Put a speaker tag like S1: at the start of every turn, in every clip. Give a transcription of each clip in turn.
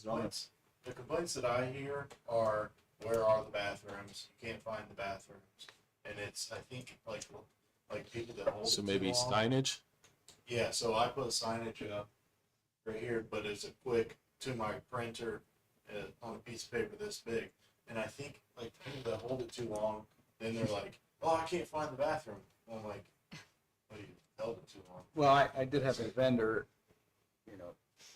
S1: The complaints that I hear are, where are the bathrooms? You can't find the bathrooms. And it's, I think, like people that hold it
S2: So
S1: too
S2: maybe
S1: long.
S2: signage?
S1: Yeah, so I put signage up right here, but it's a quick to my printer on a piece of paper this big. And I think like people that hold it too long, then they're like, "Oh, I can't find the bathroom." And I'm like, "Well, you held it too long."
S3: Well, I did have a vendor,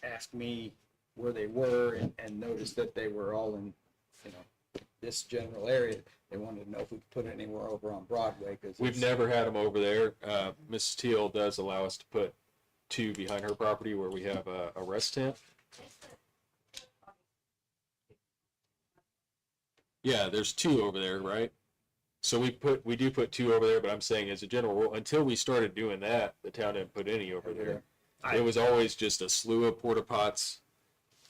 S3: ask me where they were and noticed that they were all in, this general area. They wanted to know if we could put it anywhere over on Broadway, because
S2: We've never had them over there. Mrs. Teal does allow us to put 2 behind her property where we have a rest tent. Yeah, there's 2 over there, right? So we do put 2 over there, but I'm saying as a general rule, until we started doing that, the town didn't put any over there. It was always just a slew of porta pots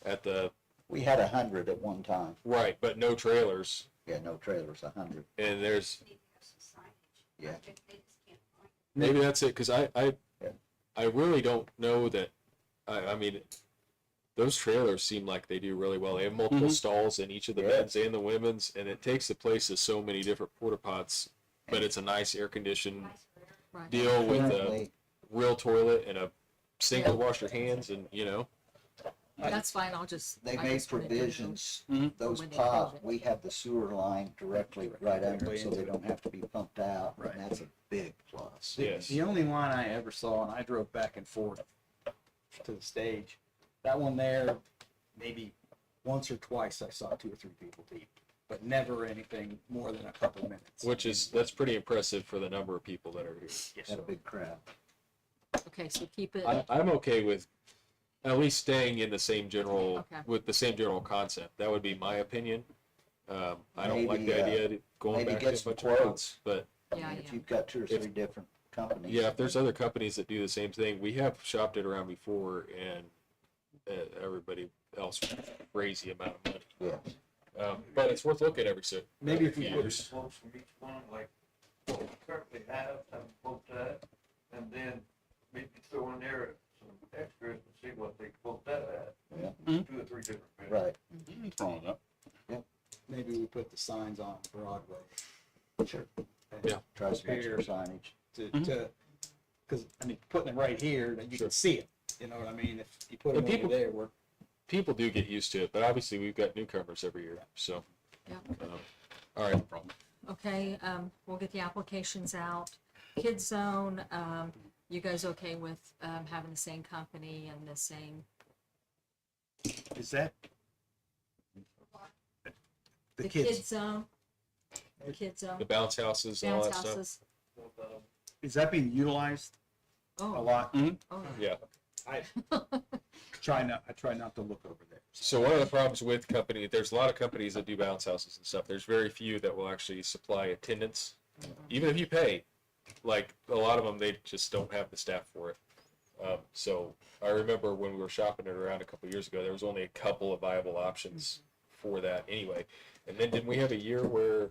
S2: at the,
S4: We had 100 at one time.
S2: right, but no trailers.
S4: Yeah, no trailers, 100.
S2: And there's,
S4: Yeah.
S2: maybe that's it, because I really don't know that, I mean, those trailers seem like they do really well. They have multiple stalls in each of the
S4: Yeah.
S2: men's and the women's, and it takes the place of so many different porta pots, but it's a nice air conditioned
S5: Right.
S2: deal with a
S4: Currently,
S2: real toilet and a sink to wash your hands, and
S5: That's fine, I'll just.
S4: they
S5: I
S4: made
S5: just wanted to know.
S4: provisions,
S3: Mhm.
S4: those
S5: When they close
S4: pods,
S5: it.
S4: we have the sewer line directly right under,
S3: Directly
S4: so
S3: into
S4: they
S3: it.
S4: don't have to be pumped out,
S3: Right.
S4: and that's a big plus.
S2: yes.
S3: The only one I ever saw, and I drove back and forth to the stage, that one there, maybe once or twice I saw 2 or 3 people deep, but never anything more than a couple minutes.
S2: That's pretty impressive for the number of people that are here.
S3: Yes.
S4: Had a big crowd.
S5: Okay, so keep it,
S2: I'm okay with at least staying in the same general,
S5: Okay.
S2: with the same general concept. That would be my opinion. I don't like
S4: Maybe,
S2: the idea of going
S4: maybe
S2: back
S4: get
S2: to a
S4: some
S2: bunch of
S4: quotes.
S2: quotes, but
S5: yeah,
S4: If
S5: yeah.
S4: you've got 2 or
S2: If-
S4: 3 different companies.
S2: yeah, if there's other companies that do the same thing, we have shopped it around before, and everybody else crazy amount of money.
S4: Yeah.
S2: But it's worth looking
S3: Maybe if we
S2: few
S3: put
S2: years.
S6: Quotes from each one, like what we currently have them quote that, and then maybe throw in there some extras and see what they quote that at.
S4: Yeah.
S6: 2 or 3 different bids.
S4: Right,
S3: maybe we put the signs on Broadway.
S4: sure.
S3: And
S2: Yeah.
S4: Try some
S3: Here.
S4: extra signage.
S3: because I mean, putting it right here, then you
S2: Sure.
S3: can see it. You know what I mean? If you put
S2: And
S3: it over
S2: people-
S3: there, we're
S2: People do get used to it, but obviously we've got newcomers every year, so.
S5: Yeah.
S2: All right.
S5: Okay, we'll get the applications out. Kids Zone, you guys okay with, having the same company and the same,
S3: is that
S5: the Kids Zone? The Kids Zone,
S2: The bounce houses and all
S5: bounce
S2: that stuff.
S5: houses?
S3: is that being utilized a
S5: Oh,
S3: lot?
S5: oh,
S2: Yeah.
S3: I try not to look over there.
S2: So one of the problems with there's a lot of companies that do bounce houses and stuff. There's very few that will actually supply attendance, even if you pay. Like a lot of them, they just don't have the staff for it. So I remember when we were shopping it around a couple of years ago, there was only a couple of viable options for that anyway. And then didn't we have a year where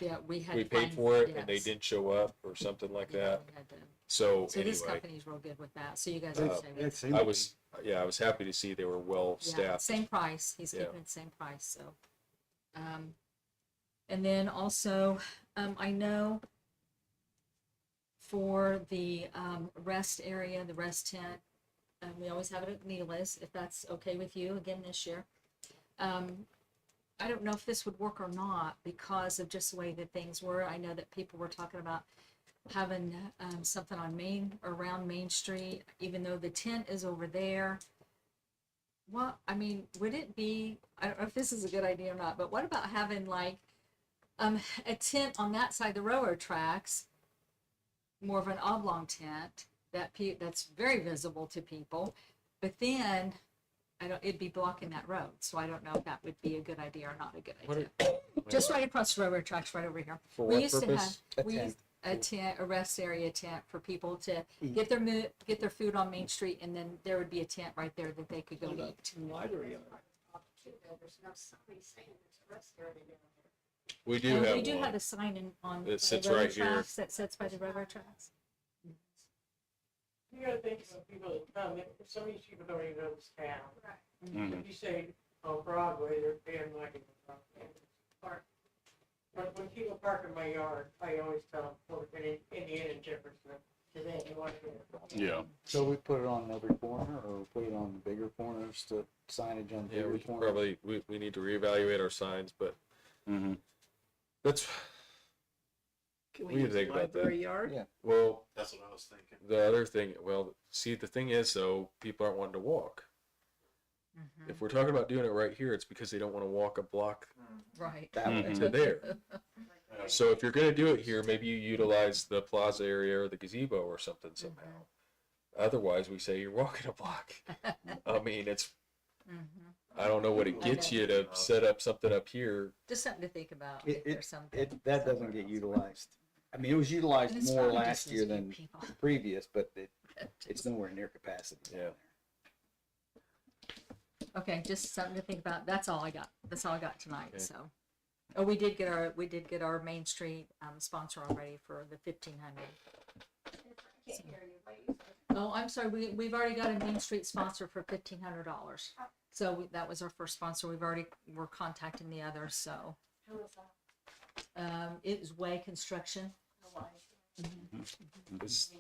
S5: yeah, we had
S2: we
S5: to
S2: paid
S5: find-
S2: for it and they
S5: yes.
S2: didn't show up or something like
S5: Yeah,
S2: that?
S5: we had to-
S2: So
S5: So this
S2: anyway,
S5: company's real good with that, so you guys are saying,
S2: I was happy to see they were well
S5: yeah,
S2: staffed.
S5: same price, he's
S2: Yeah.
S5: keeping the same price, so. And then also, I know for the, rest area, the rest tent, we always have it at Neela's, if that's okay with you, again this year. I don't know if this would work or not because of just the way that things were. I know that people were talking about having something on around Main Street, even though the tent is over there. Well, I mean, would it be, I don't know if this is a good idea or not, but what about having like a tent on that side of the railroad tracks, more of an oblong tent that's very visible to people, but then it'd be blocking that road, so I don't know if that would be a good idea or not a good
S2: What
S5: idea. Just right across the railroad tracks, right over here.
S2: For
S5: We
S2: what
S5: used
S2: purpose?
S5: to have a rest area tent for people to get their food on Main Street, and then there would be a tent right there that they could go eat.
S2: We do have
S5: We do
S2: one.
S5: have a sign on
S2: It
S5: the
S2: sits
S5: railroad
S2: right here.
S5: tracks that sits by the railroad tracks.
S7: You gotta think about people that come, some of these people don't even know this town.
S3: Mhm.
S7: If you say on Broadway, they're paying money. But when people park in my yard, I always tell them, well, in Indiana and Jefferson, do they have one here?
S8: Yeah.
S3: So we put it on every corner, or we put it on the bigger corners, to signage on the
S2: Yeah,
S3: bigger
S2: we can
S3: corners?
S2: probably, we need to reevaluate our signs, but
S8: Mm-hmm.
S2: that's,
S9: Can
S2: We
S9: we
S2: need
S9: use
S2: to
S9: the
S2: think about that.
S9: library yard?
S3: Yeah.
S2: well,
S1: That's what I was thinking.
S2: the other thing, well, see, the thing is though, people aren't wanting to walk.
S5: Mhm.
S2: If we're talking about doing it right here, it's because they don't want to walk a block
S5: Right.
S3: That way.
S2: to there. So if you're gonna do it here, maybe you utilize the plaza area or the gazebo or something somehow. Otherwise, we say you're walking a block. I mean, it's,
S5: Mhm.
S2: I don't know what it gets you to set up something up here.
S5: Just something to think about.
S3: It-
S5: if there's something.
S3: That doesn't get utilized. I mean, it was utilized
S5: And it's
S3: more
S5: probably
S3: last
S5: just
S3: year
S5: those
S3: than
S5: people.
S3: the previous, but it's nowhere near capacity.
S2: Yeah.
S5: Okay, just something to think about. That's all I got. That's all I got tonight,
S2: Okay.
S5: so. Oh, we did get our Main Street, sponsor already for the 1,500. Oh, I'm sorry, we've already got a Main Street sponsor for $1,500. So that was our first sponsor. We're contacting the others, so. It was Way Construction.
S2: It's-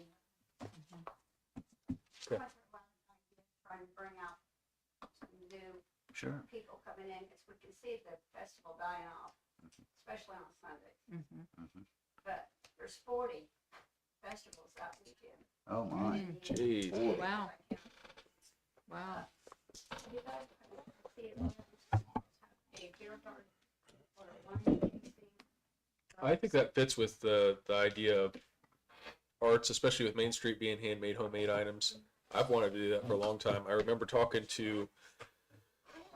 S10: Trying to bring out some new
S4: Sure.
S10: people coming in, because we can see the festival dying off, especially on Sunday.
S5: Mhm.
S10: But there's 40 festivals that weekend.
S4: Oh, my.
S2: Jeez.
S5: Oh, wow. Wow.
S10: You guys see it on a beer garden or a wine tasting.
S2: I think that fits with the idea of arts, especially with Main Street being handmade, homemade items. I've wanted to do that for a long time. I remember talking to,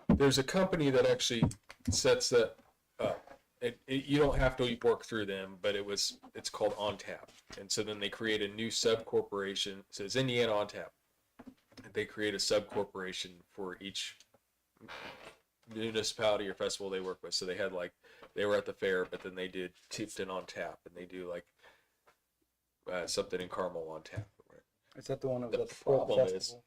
S2: there's a company that actually sets that up. You don't have to work through them, but it's called On Tap. And so then they create a new sub corporation. It says Indiana On Tap. And they create a sub corporation for each municipality or festival they work with. So they had they were at the fair, but then they did Tipton On Tap, and they do something in Carmel On Tap.
S3: Is that the one that was
S2: The
S3: at the Pop
S2: problem is-
S3: Festival?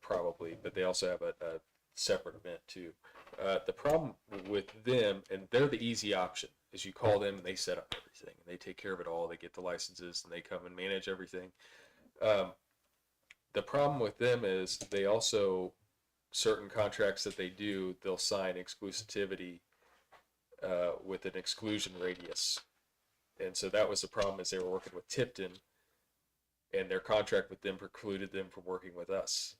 S2: Probably, but they also have a separate event too. The problem with them, and they're the easy option, is you call them and they set up everything and they take care of it all. They get the licenses and they come and manage everything. The problem with them is they also, certain contracts that they do, they'll sign exclusivity with an exclusion radius. And so that was the problem, is they were working with Tipton, and their contract with them precluded them from working with us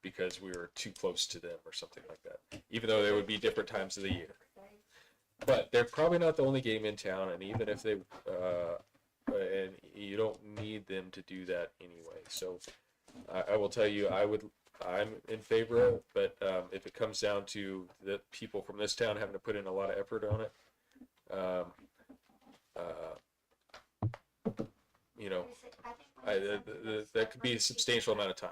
S2: because we were too close to them or something like that, even though there would be different times of the year. But they're probably not the only game in town, and even if they, and you don't need them to do that anyway. So I will tell you, I'm in favor of it, but if it comes down to the people from this town having to put in a lot of effort on it, you know, that could be a substantial amount of time.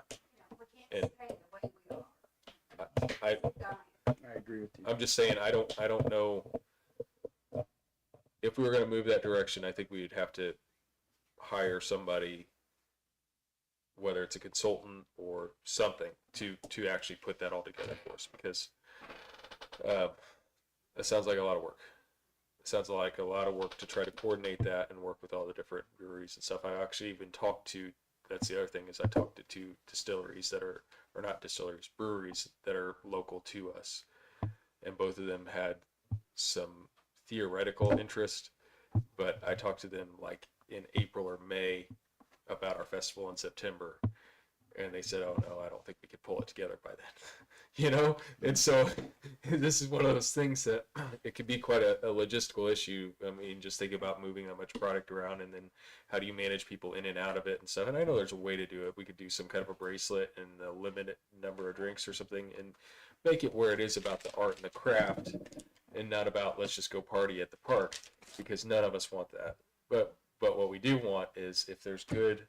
S10: We can't stay the way we are.
S2: I,
S3: I agree with you.
S2: I'm just saying, I don't know. If we were gonna move that direction, I think we'd have to hire somebody, whether it's a consultant or something, to actually put that all together for us, because that sounds like a lot of work. It sounds like a lot of work to try to coordinate that and work with all the different breweries and stuff. I actually even talked to, that's the other thing, is I talked to 2 distilleries that are, or not distilleries, breweries that are local to us. And both of them had some theoretical interest, but I talked to them like in April or May about our festival in September, and they said, "Oh no, I don't think we could pull it together by then," you know. And so this is one of those things that it could be quite a logistical issue. I mean, just think about moving that much product around, and then how do you manage people in and out of it and stuff. And I know there's a way to do it. We could do some kind of a bracelet and a limited number of drinks or something, and make it where it is about the art and the craft, and not about let's just go party at the park, because none of us want that. But what we do want is, if there's good,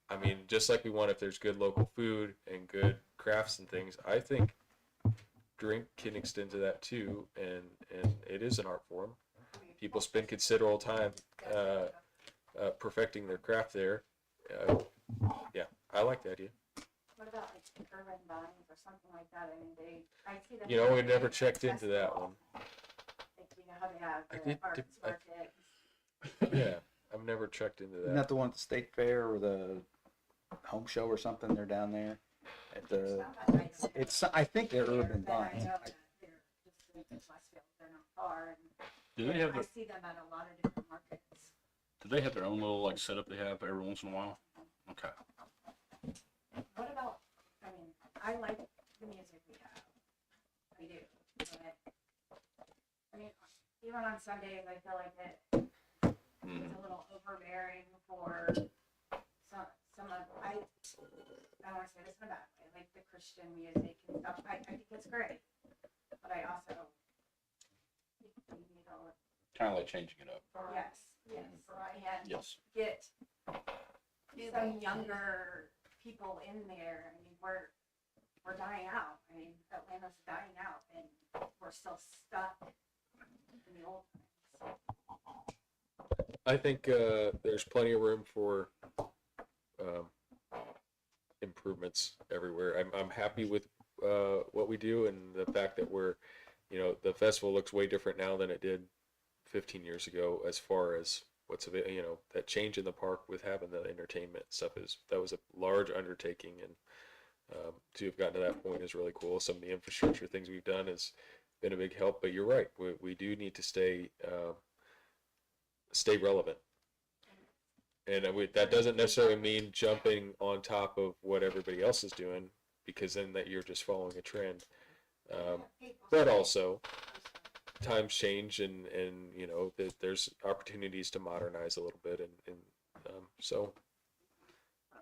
S2: I mean, just like we want if there's good local food and good crafts and things, I think drink can extend to that too, and it is an art form. People spend considerable time perfecting their craft there. Yeah, I like the idea.
S10: What about like urban vines or something like that? I mean, I see them.
S2: You know, we never
S10: at
S2: checked into that
S10: festivals.
S2: one.
S10: Like, you know how they have
S2: I
S10: the
S2: did-
S10: arts
S2: I-
S10: market.
S2: Yeah, I've never checked into
S3: Isn't
S2: that.
S3: that the one at the state fair or the home show or something? They're down there at the, it's, I think they're urban
S10: But I
S3: vines.
S10: know that they're just in Westfield, they're not far.
S8: Do they have
S10: I
S8: their,
S10: see them at a lot of different markets.
S8: do they have their own little like setup they have every once in a while? Okay.
S10: What about, I mean, I like the music we have. I do. But, I mean, even on Sundays, I feel like it's a little overbearing for some of, I don't want to say this in a bad way, like the Christian music and stuff. I think it's great. But I also, you know,
S8: Kind of like changing it up.
S10: yes, and
S8: Yes.
S10: get some younger people in there. I mean, we're dying out. I mean, Atlanta's dying out, and we're still stuck in the old times.
S2: I think there's plenty of room for improvements everywhere. I'm happy with what we do, and the fact that we're, you know, the festival looks way different now than it did 15 years ago. As far as what's available, you know, that change in the park with having the entertainment stuff that was a large undertaking, and to have gotten to that point is really cool. Some of the infrastructure things we've done has been a big help. But you're right, we do need to stay relevant. And that doesn't necessarily mean jumping on top of what everybody else is doing, because then that you're just following a trend. But also, times change, and you know, there's opportunities to modernize a little bit, and so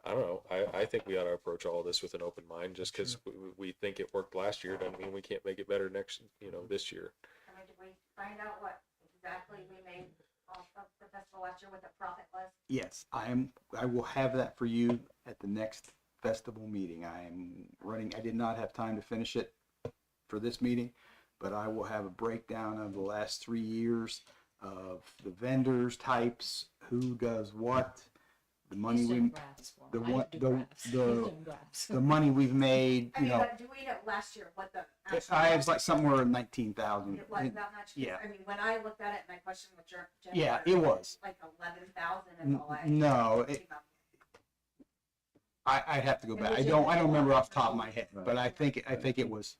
S2: I don't know. I think we ought to approach all of this with an open mind. Just because we think it worked last year doesn't mean we can't make it better this year.
S10: I mean, did we find out what exactly we made off of the festival last year, what the profit was?
S3: Yes, I will have that for you at the next festival meeting. I did not have time to finish it for this meeting, but I will have a breakdown of the last 3 years of the vendors, types, who does what, the money
S5: He's
S3: we,
S5: doing graphs for
S3: the
S5: me. I
S3: what-
S5: do
S3: the-
S5: graphs. He's
S3: the-
S5: doing graphs.
S3: the money we've made,
S10: I
S3: you
S10: mean,
S3: know.
S10: but do we know last year what the actual?
S3: I was like somewhere in 19,000.
S10: It was that much?
S3: Yeah.
S10: I mean, when I looked at it and I questioned with Jennifer.
S3: Yeah, it was.
S10: Like 11,000 is all I.
S3: No,
S10: came up
S3: I'd have to go back.
S5: It
S3: I
S5: was
S3: don't
S5: just-
S3: remember off the top of my head, but I think it was,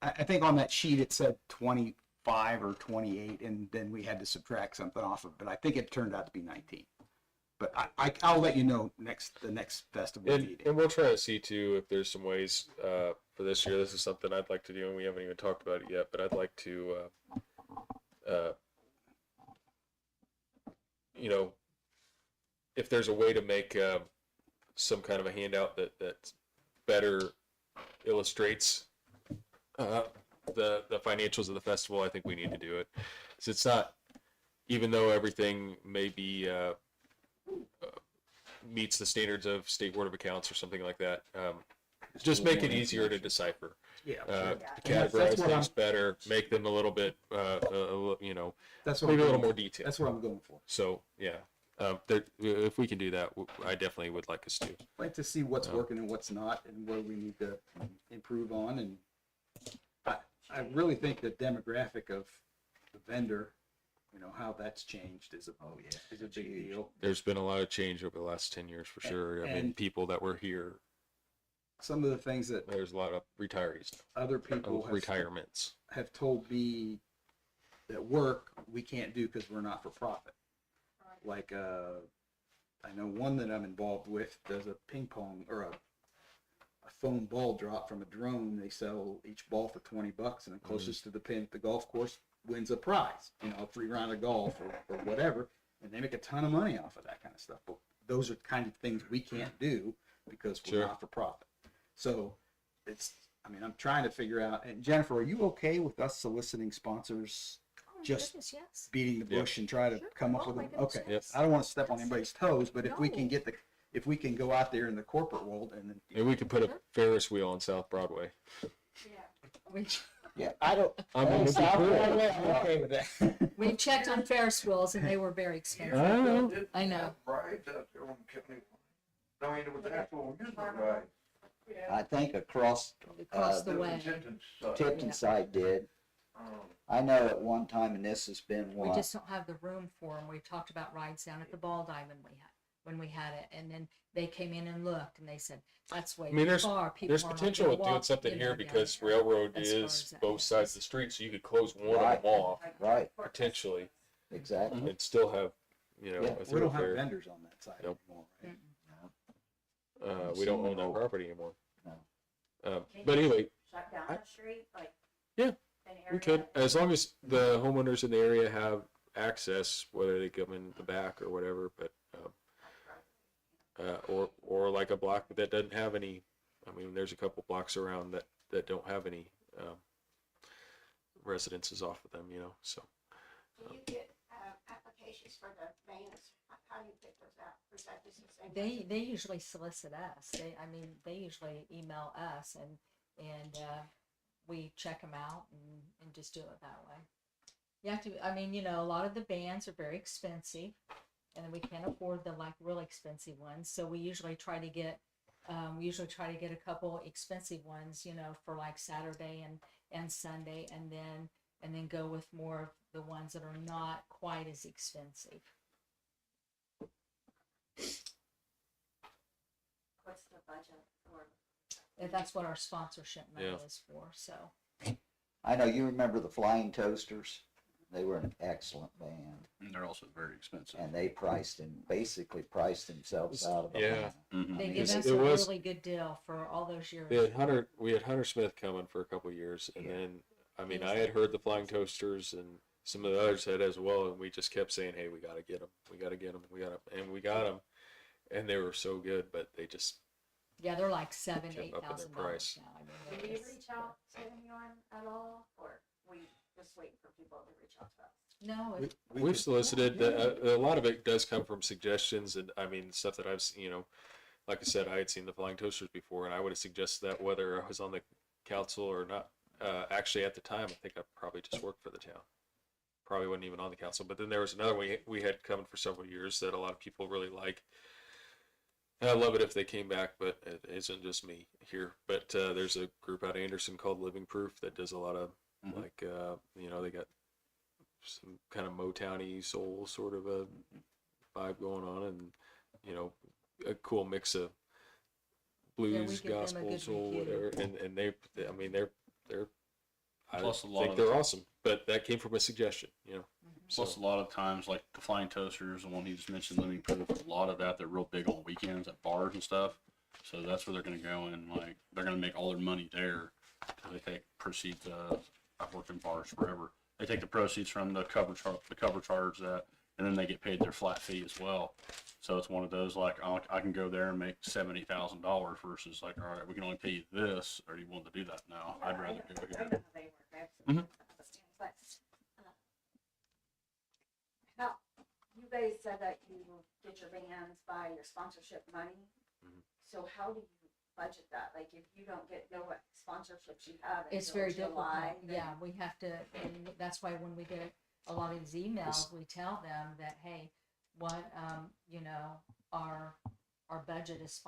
S3: I think on that sheet it said 25 or 28, and then we had to subtract something off of it, but I think it turned out to be 19. But I'll let you know the next festival
S2: And
S3: meeting.
S2: we'll try to see too if there's some ways for this year. This is something I'd like to do, and we haven't even talked about it yet. But I'd like to, you know, if there's a way to make some kind of a handout that better illustrates the financials of the festival, I think we need to do it. 'Cause it's not, even though everything may be meets the standards of State Board of Accounts or something like that. Just make it easier to decipher,
S3: Yeah,
S2: categorize
S3: That's what
S2: things better, make them a little bit, you know,
S3: that's what
S2: maybe a little
S3: I'm
S2: more
S3: going,
S2: detail.
S3: that's what I'm going for.
S2: So yeah, if we can do that, I definitely would like us to.
S3: I'd like to see what's working and what's not, and where we need to improve on. And I really think the demographic of the vendor, you know, how that's changed is a big deal.
S2: There's been a lot of change over the last 10 years for sure. I mean,
S3: And-
S2: people that were here,
S3: Some of the things that
S2: there's a lot of retirees,
S3: other people
S2: retirements.
S3: have told me that work we can't do because we're not for profit. Like I know one that I'm involved with does a ping pong or a foam ball drop from a drone. They sell each ball for $20, and the closest to the pin at the golf course wins a prize. You know, a free round of golf or whatever, and they make a ton of money off of that kind of stuff. But those are the kind of things we can't do because we're
S2: Sure.
S3: not for profit. So I'm trying to figure out. And Jennifer, are you okay with us soliciting sponsors?
S5: Oh, my
S3: Just
S5: goodness, yes.
S3: beating the
S2: Yep.
S3: bush and try to
S5: Sure.
S3: come up
S5: Oh
S3: with
S5: my
S3: them?
S5: goodness,
S3: Okay.
S2: Yep.
S3: I don't want to step on anybody's toes, but if we can
S5: No.
S3: if we can go out there in the corporate world and then,
S2: Maybe we could put a Ferris wheel on South Broadway.
S3: yeah, I don't.
S2: I mean, it'd be
S3: South
S2: cool.
S3: Broadway, I'm okay with that.
S5: We've checked on Ferris wheels and they were very expensive.
S2: I know.
S6: Didn't
S5: I know.
S6: have rides out there on County Line. I mean, it was actual music, right?
S7: Yeah.
S4: I think across
S5: Across the
S6: There was
S5: way.
S6: Tipton side.
S4: Tipton side did.
S6: Um,
S4: I know at one time, and this has been
S5: We
S4: what,
S5: just don't have the room for them. We talked about rides down at the Ball Diamond when we had it, and then they came in and looked, and they said, that's way
S2: I mean,
S5: too far. People
S2: There's
S5: aren't
S2: potential
S5: gonna
S2: of doing
S5: walk,
S2: something
S5: you
S2: here
S5: know, down
S2: because
S5: there."
S2: railroad
S5: as far
S2: is
S5: as that
S2: both
S5: goes.
S2: sides of the street, so you could close one of
S4: Right.
S2: them off
S4: right,
S2: potentially
S4: exactly.
S2: and still have, you know,
S4: Yeah,
S2: a
S3: We don't have
S2: thoroughfare.
S3: vendors on that side
S2: Nope.
S3: anymore, right?
S2: We don't own that property anymore.
S4: No.
S2: But anyway,
S10: Shut down
S2: I-
S10: the street, like.
S2: Yeah,
S10: an
S2: we
S10: area
S2: could,
S10: that-
S2: as long as the homeowners in the area have access, whether they come in the back or whatever, but, or like a block that doesn't have any, I mean, there's a couple blocks around that don't have any, residences off of them, you know, so.
S9: Do you get applications for the vans? How do you pick those out? Or is that just the same?
S5: They usually solicit us. They usually email us and we check them out and just do it that way. You have to, I mean, you know, a lot of the bands are very expensive and we can't afford the like real expensive ones. So we usually try to get a couple expensive ones, you know, for like Saturday and Sunday, and then go with more of the ones that are not quite as expensive.
S10: What's the budget for?
S5: And that's what our sponsorship money
S2: Yeah.
S5: is for, so.
S4: I know you remember the Flying Toasters. They were an excellent band,
S8: And they're also very expensive.
S4: and they basically priced themselves out of
S2: Yeah.
S4: Atlanta.
S8: Mhm.
S5: They
S4: mean,
S5: give
S2: it
S5: us a
S2: was-
S5: really good deal for all those years.
S2: We had Hunter Smith coming for a couple of years, and then, I mean,
S5: Yes.
S2: I had heard the Flying Toasters, and some of the others had as well, and we just kept saying, "Hey, we got to get them, we got to get them, and we got them," and they were so good, but they just
S5: Yeah, they're like $7,000,
S2: Kept up with their
S5: $8,000
S2: price.
S5: now. I mean,
S10: Do
S5: it
S10: we
S5: is-
S10: reach out to anyone at all, or we just wait for people to reach out to us?
S5: No, it-
S2: we've solicited. A lot of it does come from suggestions, and I mean stuff that I've you know, like I said, I had seen the Flying Toasters before, and I would have suggested that whether I was on the council or not. Actually, at the time, I think I probably just worked for the town. Probably wasn't even on the council. But then there was another we had coming for several years that a lot of people really like. And I love it if they came back, but it isn't just me here. But there's a group out of Anderson called Living Proof that does a lot of
S8: Mhm.
S2: like you know, they got some kind of Motown-y soul sort of a vibe going on, and you know, a cool mix of blues,
S5: give them a
S2: gospel,
S5: good
S2: soul,
S5: review.
S2: whatever. And they, I mean, they're I
S8: Plus a lot
S2: think
S8: of
S2: they're
S8: the-
S2: awesome. But that came from a suggestion, you know.
S8: Plus, a lot of times, like the Flying Toasters, the one he just mentioned, Living Proof, a lot of that, they're real big on weekends at bars and stuff. So that's where they're going to go and, like, they're going to make all their money there. 'Cause they take proceeds, I've worked in bars forever. They take the proceeds from the cover charge that, and then they get paid their flat fee as well. So it's one of those, like, I can go there and make $70,000 versus, like, all right, we can only pay you this. Are you willing to do that now? I'd rather go
S10: I
S8: here.
S10: know how they work, I have some
S8: Mhm.
S10: understanding, but, now, you guys said that you get your bands by your sponsorship money.
S2: Mhm.
S10: So how do you budget that? Like, if you don't know what sponsorships you have
S5: It's
S10: until
S5: very
S10: July,
S5: difficult. Yeah, we have to, and that's why when we get a lot of these emails, we tell them that, hey, what, you know, our budget is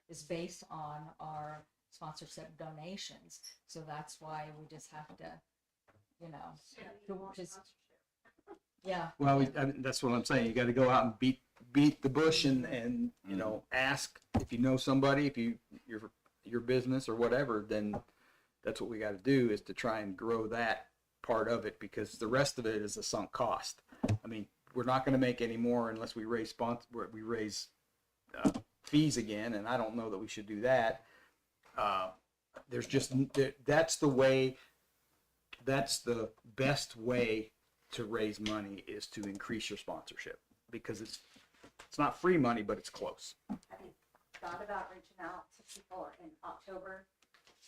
S5: is based on our sponsorship donations. So that's why we just have to, you know,
S10: so you want
S5: Just-
S10: sponsorship.
S5: yeah.
S3: Well, that's what I'm saying. You got to go out and beat the bush and you know, ask if you know somebody, if your business or whatever, then that's what we got to do, is to try and grow that part of it, because the rest of it is a sunk cost. I mean, we're not going to make any more unless we raise fees again, and I don't know that we should do that. There's just that's the best way to raise money, is to increase your sponsorship, because it's not free money, but it's close.
S10: Have you thought about reaching out to people in October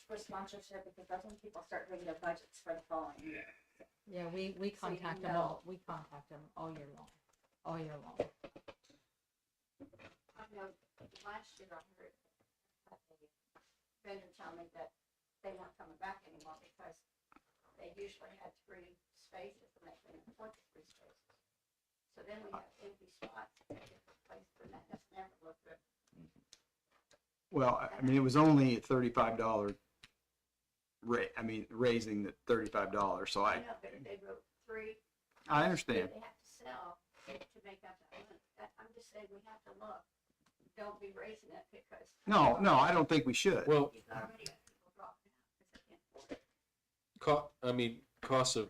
S10: for sponsorship? Because that's when people start doing their budgets for the following year.
S5: Yeah, we
S10: So you
S5: contact them
S10: know.
S5: we contact them all year long.
S9: I know last year I heard a vendor tell me that they weren't coming back anymore because they usually had 3 spaces and they couldn't afford the 3 spaces. So then we have empty spots. place, but that's never looked good.
S3: Well, I mean, it was only a $35 raising the $35, so
S9: I know, but if they wrote 3,
S3: I understand.
S9: they have to sell to make up that money. I'm just saying, we have to look. Don't be raising it because.
S3: No, I don't think we should.
S2: Well,
S9: You've already got people dropping out because they can't afford it.
S2: Costs of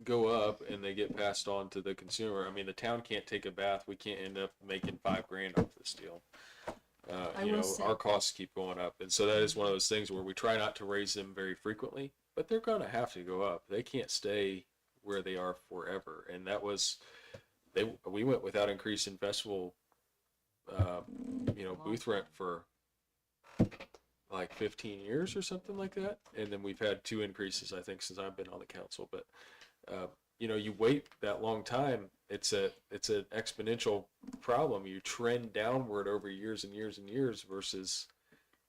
S2: go up and they get passed on to the consumer. I mean, the town can't take a bath. We can't end up making $5,000 off this deal.
S5: I
S2: You
S5: will
S2: know,
S5: say-
S2: our costs keep going up, and so that is one of those things where we try not to raise them very frequently, but they're going to have to go up. They can't stay where they are forever, and that was we went without increasing festival, booth rent for like 15 years or something like that, and then we've had 2 increases, I think, since I've been on the council. But you wait that long time, it's an exponential problem. You trend downward over years and years and years versus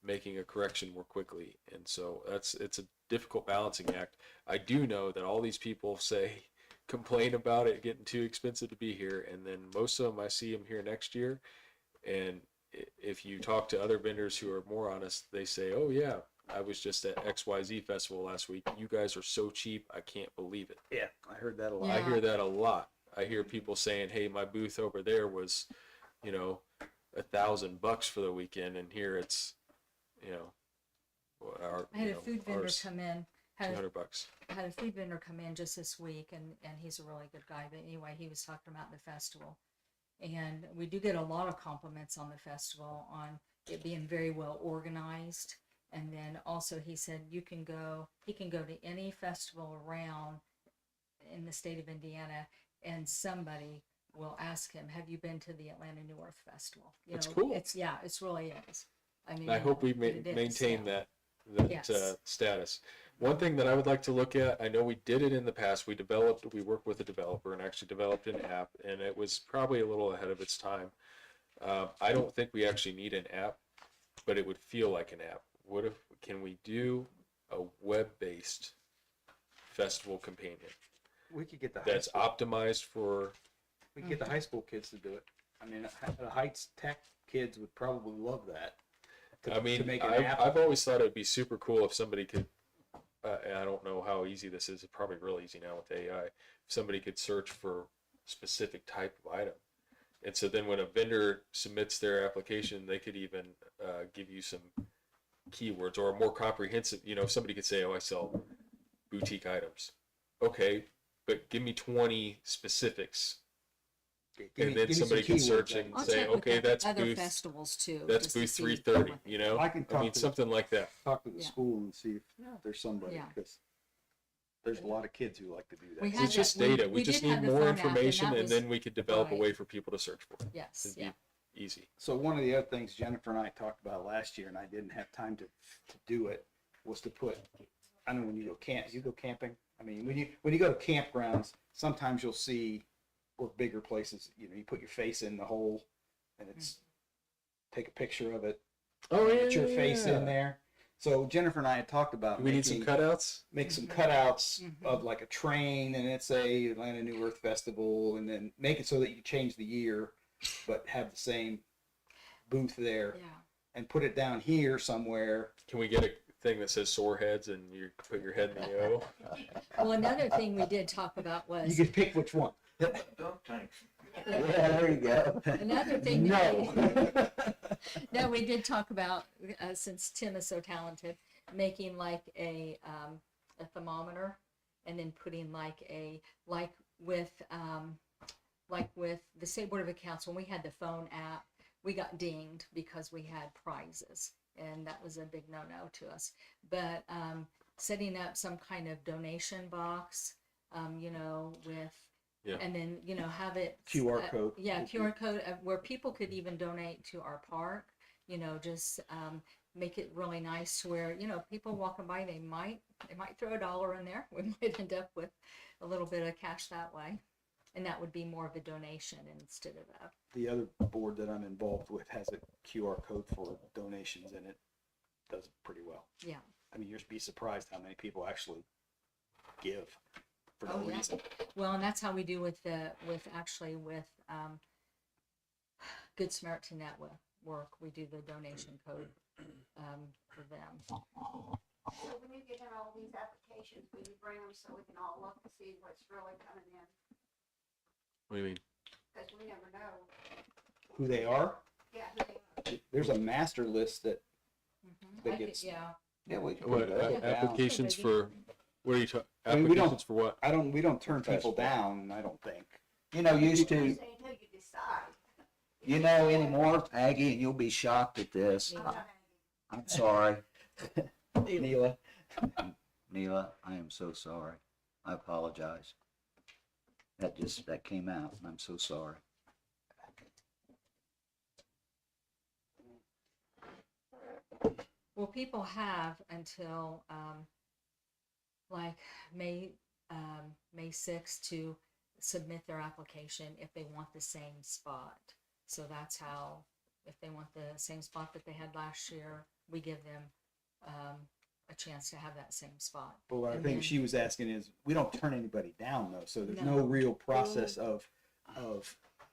S2: making a correction more quickly, and so it's a difficult balancing act. I do know that all these people complain about it getting too expensive to be here, and then most of them I see them here next year, and if you talk to other vendors who are more honest, they say, oh yeah, I was just at XYZ festival last week. You guys are so cheap, I can't believe it.
S3: Yeah, I heard that a lot.
S5: Yeah.
S2: I hear that a lot. I hear people saying, hey, my booth over there was, $1,000 for the weekend, and here it's,
S5: I had a food vendor
S2: ours,
S5: come in, had
S2: $200.
S5: I had a food vendor come in just this week, and he's a really good guy. But anyway, he was talking about the festival, and we do get a lot of compliments on the festival on it being very well organized. And then also he said he can go to any festival around in the state of Indiana, and somebody will ask him, "Have you been to the Atlanta New Earth Festival?"
S2: That's cool.
S5: It's really is. I mean,
S2: I hope we
S5: it is,
S2: maintain
S5: yeah.
S2: that
S5: Yes.
S2: status. One thing that I would like to look at, I know we did it in the past. We worked with a developer and actually developed an app, and it was probably a little ahead of its time. I don't think we actually need an app, but it would feel like an app. Can we do a web-based festival companion
S3: We could get the
S2: that's optimized for?
S3: we could get the high school kids to do it. I mean, the Heights Tech kids would probably love that. To make an app.
S2: I've always thought it'd be super cool if somebody could. And I don't know how easy this is. It's probably real easy now with AI. If somebody could search for a specific type of item, and so then when a vendor submits their application, they could even give you some keywords or a more comprehensive. Somebody could say, "Oh, I sell boutique items." Okay, but give me 20 specifics. And then somebody can search and
S5: I'll
S2: say,
S5: check with
S2: okay,
S5: the
S2: that's
S5: other
S2: booth,
S5: festivals too.
S2: that's
S5: just to
S2: booth
S5: see
S2: 330,
S5: what they-
S3: I can talk to
S2: something like that.
S3: talk to the
S5: Yeah.
S3: school and see if there's somebody,
S5: Yeah.
S3: because there's a lot of kids who like to do
S5: We
S3: that.
S5: had
S2: It's just
S5: that- we-
S2: data. We
S5: we
S2: just
S5: did
S2: need
S5: have the
S2: more
S5: phone app, and
S2: information,
S5: that
S2: and
S5: was-
S2: then we could develop a
S5: right.
S2: way for people to search for it.
S5: Yes,
S2: It'd
S5: yeah.
S2: be easy.
S3: So one of the other things Jennifer and I talked about last year, and I didn't have time to do it, was to put, I know when you go camping. I mean, when you go to campgrounds, sometimes you'll see, or bigger places, you put your face in the hole, and it's, take a picture of it,
S2: Oh, yeah.
S3: put your face in there. So Jennifer and I had talked about
S2: Do we need some cutouts?
S3: make some cutouts
S5: Mhm.
S3: of like a train, and it's a Atlanta New Earth Festival, and then make it so that you change the year, but have the same booth there,
S5: Yeah.
S3: and put it down here somewhere.
S2: Can we get a thing that says sore heads and you put your head in the O?
S5: Well, another thing we did talk about
S3: You
S5: was,
S3: could pick which one.
S6: Dunk tanks.
S4: Yeah, there you go.
S5: another thing.
S3: No.
S5: No, we did talk about, since Tim is so talented, making like a thermometer, and then putting like with the State Board of Accounts, when we had the phone app, we got dinged because we had prizes, and that was a big no-no to us. But setting up some kind of donation box, with,
S2: Yeah.
S5: and then, have it.
S3: QR code.
S5: Yeah, QR code where people could even donate to our park, just make it really nice to where, people walking by, they might throw $1 in there. We might end up with a little bit of cash that way. And that would be more of a donation instead of a,
S3: The other board that I'm involved with has a QR code for donations, and it does it pretty well.
S5: yeah.
S3: I mean, you'd be surprised how many people actually give for
S5: Oh,
S3: no
S5: yeah.
S3: reason.
S5: Well, and that's how we do with Good Samaritan Network, we do the donation code, for them.
S9: So when you get in all these applications, will you bring them so we can all look to see what's really coming in?
S2: What do you mean?
S9: Because we never know.
S3: Who they are?
S9: Yeah, who they are.
S3: There's a master list that,
S5: Mhm.
S3: That
S5: I think-
S3: gets-
S5: Yeah,
S4: Yeah, we can
S2: What,
S4: put that down.
S2: applications for, what are you talking,
S3: I mean, we don't-
S2: applications for what?
S3: we don't turn people down, I don't think.
S4: You know, used
S9: You
S4: to,
S9: say until you decide.
S4: you know anymore, Aggie, and you'll be shocked at this.
S5: Me.
S4: I'm sorry,
S3: Neela,
S4: Neela, I am so sorry. I apologize. That came out, and I'm so sorry.
S5: well, people have until, like May 6th to submit their application if they want the same spot. So that's how, if they want the same spot that they had last year, we give them, a chance to have that same spot.
S3: but what I
S5: And
S3: think
S5: then-
S3: she was asking is, we don't turn anybody down though, so there's
S5: No.
S3: no real process of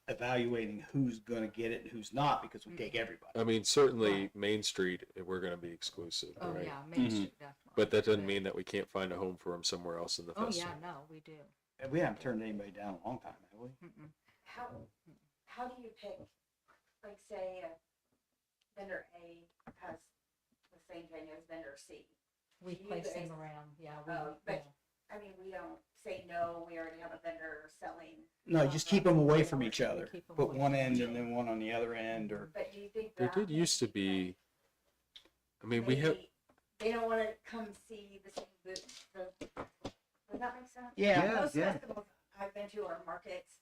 S3: evaluating who's gonna get it and who's not, because we take everybody.
S2: I mean, certainly Main Street, we're gonna be exclusive,
S5: Oh,
S2: right?
S5: yeah, Main
S8: Mhm.
S5: Street, definitely.
S2: But that doesn't mean that we can't find a home for them somewhere else in the
S5: Oh,
S2: festival.
S5: yeah, no, we do.
S3: And we haven't turned anybody down in a long time, have we?
S5: Mm-mm.
S10: How do you pick, like, say, vendor A has the same venue as vendor C?
S5: We
S10: You
S5: place them
S10: guys-
S5: around, yeah,
S10: Oh,
S5: we,
S10: but- I mean, we don't say, no, we already have a vendor selling,
S3: No, just keep them away from each other.
S5: Keep 'em
S3: Put
S5: away
S3: one
S5: from
S3: end
S5: each
S3: and then one on the other end, or,
S10: but do you think
S2: There
S10: that?
S2: did used to be, I mean, we have,
S10: maybe They don't wanna come see the same booth, does that make sense?
S4: Yeah,
S10: Most
S4: yeah.
S10: festivals I've been to or markets,